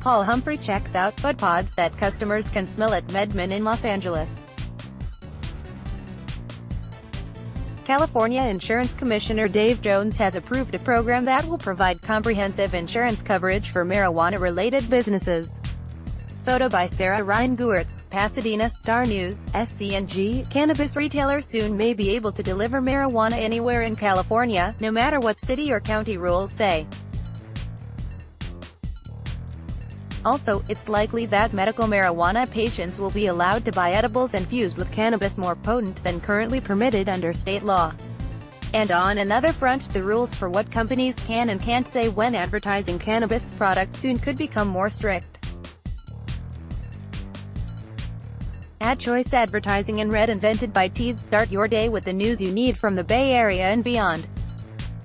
Paul Humphrey checks out bud pods that customers can smell at MedMen in Los Angeles. California Insurance Commissioner Dave Jones has approved a program that will provide comprehensive insurance coverage for marijuana-related businesses. Photo by Sarah Ryan-Guertz, Pasadena Star News. SCNG, cannabis retailers soon may be able to deliver marijuana anywhere in California, no matter what city or county rules say. Also, it's likely that medical marijuana patients will be allowed to buy edibles infused with cannabis more potent than currently permitted under state law. And on another front, the rules for what companies can and can't say when advertising cannabis products soon could become more strict. Ad choice advertising in red invented by Tees. Start your day with the news you need from the Bay Area and beyond.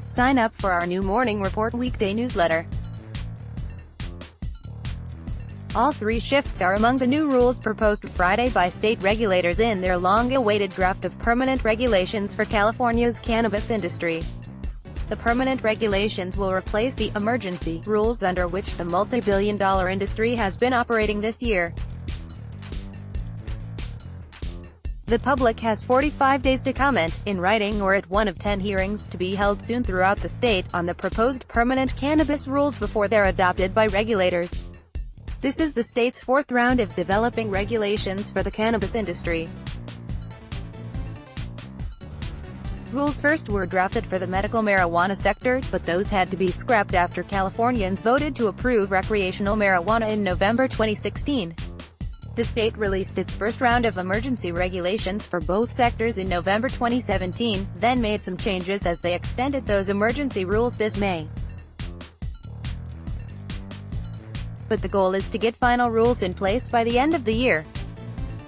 Sign up for our new Morning Report weekday newsletter. All 3 shifts are among the new rules proposed Friday by state regulators in their long-awaited draft of permanent regulations for California's cannabis industry. The permanent regulations will replace the emergency rules under which the multi-billion-dollar industry has been operating this year. The public has 45 days to comment, in writing or at one of 10 hearings to be held soon throughout the state, on the proposed permanent cannabis rules before they're adopted by regulators. This is the state's 4th round of developing regulations for the cannabis industry. Rules first were drafted for the medical marijuana sector, but those had to be scrapped after Californians voted to approve recreational marijuana in November 2016. The state released its first round of emergency regulations for both sectors in November 2017, then made some changes as they extended those emergency rules this May. But the goal is to get final rules in place by the end of the year.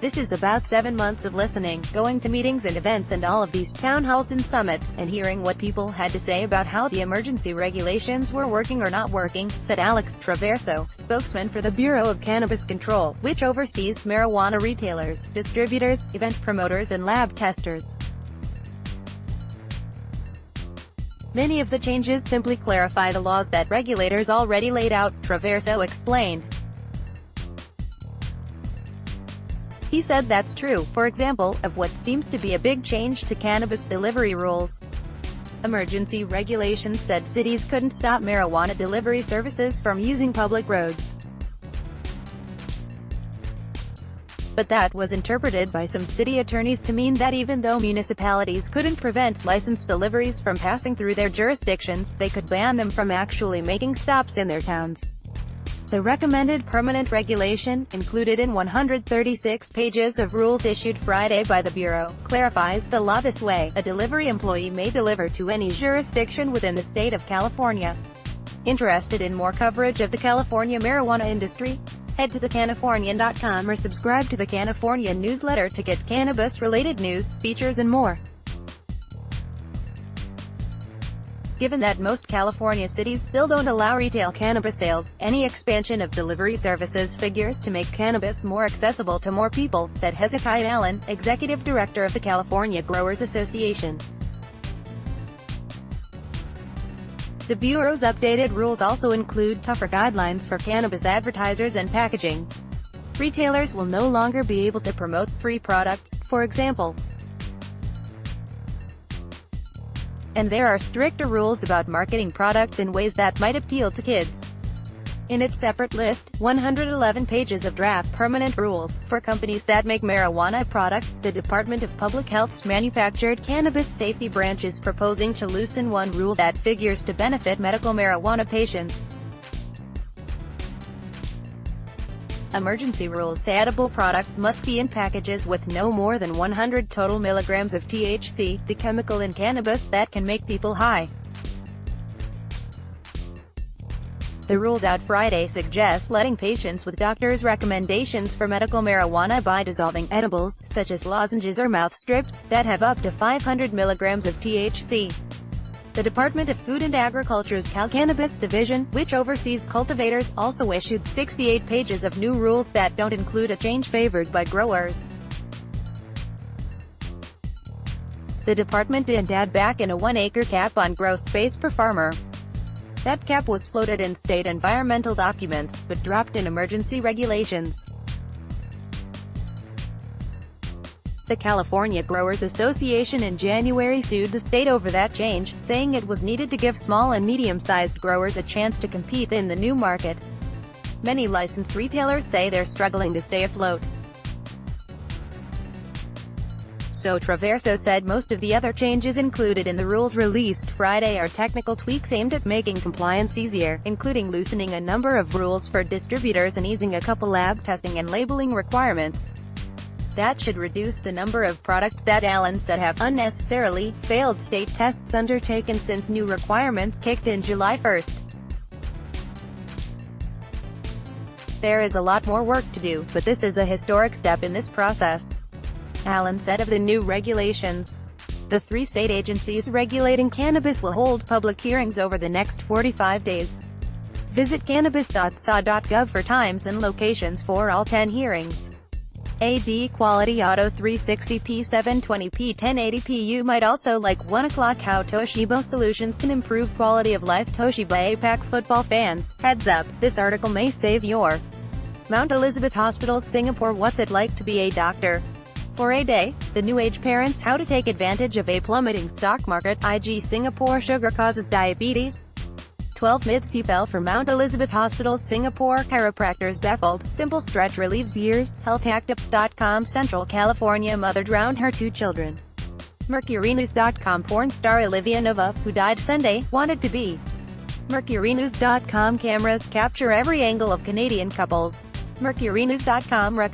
This is about 7 months of listening, going to meetings and events and all of these town halls and summits, and hearing what people had to say about how the emergency regulations were working or not working, said Alex Traverso, spokesman for the Bureau of Cannabis Control, which oversees marijuana retailers, distributors, event promoters and lab testers. Many of the changes simply clarify the laws that regulators already laid out, Traverso explained. He said that's true, for example, of what seems to be a big change to cannabis delivery rules. Emergency regulations said cities couldn't stop marijuana delivery services from using public roads. But that was interpreted by some city attorneys to mean that even though municipalities couldn't prevent licensed deliveries from passing through their jurisdictions, they could ban them from actually making stops in their towns. The recommended permanent regulation, included in 136 pages of rules issued Friday by the Bureau, clarifies the law this way: a delivery employee may deliver to any jurisdiction within the state of California. Interested in more coverage of the California marijuana industry? Head to thecalifornian.com or subscribe to the Californian newsletter to get cannabis-related news, features and more. Given that most California cities still don't allow retail cannabis sales, any expansion of delivery services figures to make cannabis more accessible to more people, said Hezekiah Allen, executive director of the California Growers Association. The Bureau's updated rules also include tougher guidelines for cannabis advertisers and packaging. Retailers will no longer be able to promote free products, for example. And there are stricter rules about marketing products in ways that might appeal to kids. In its separate list, 111 pages of draft permanent rules, for companies that make marijuana products, the Department of Public Health's Manufactured Cannabis Safety Branch is proposing to loosen one rule that figures to benefit medical marijuana patients. Emergency rules say edible products must be in packages with no more than 100 total milligrams of THC, the chemical in cannabis that can make people high. The rules out Friday suggest letting patients with doctors' recommendations for medical marijuana buy dissolving edibles, such as lozenges or mouth strips, that have up to 500 milligrams of THC. The Department of Food and Agriculture's Cannabis Division, which oversees cultivators, also issued 68 pages of new rules that don't include a change favored by growers. The department didn't add back in a 1-acre cap on grow space per farmer. That cap was floated in state environmental documents, but dropped in emergency regulations. The California Growers Association in January sued the state over that change, saying it was needed to give small and medium-sized growers a chance to compete in the new market. Many licensed retailers say they're struggling to stay afloat. So Traverso said most of the other changes included in the rules released Friday are technical tweaks aimed at making compliance easier, including loosening a number of rules for distributors and easing a couple lab testing and labeling requirements. That should reduce the number of products that Allen said have unnecessarily failed state tests undertaken since new requirements kicked in July 1st. There is a lot more work to do, but this is a historic step in this process, Allen said of the new regulations. The 3 state agencies regulating cannabis will hold public hearings over the next 45 days. Visit cannabis.sa.gov for times and locations for all 10 hearings. AD Quality Auto 360p 720p 1080p. You might also like 1 o'clock how Toshiba Solutions can improve quality of life. Toshiba APAC football fans, heads up, this article may save your Mount Elizabeth Hospital, Singapore. What's it like to be a doctor for a day? The new age parents, how to take advantage of a plummeting stock market. IG Singapore, sugar causes diabetes. 12 myths you fell for. Mount Elizabeth Hospital, Singapore. Chiropractors baffled. Simple stretch relieves years. Healthhacktips.com. Central California mother drowned her 2 children. MercuryNews.com. Porn star Olivia Nova, who died Sunday, wanted to be. MercuryNews.com. Cameras capture every angle of Canadian couples. MercuryNews.com recommends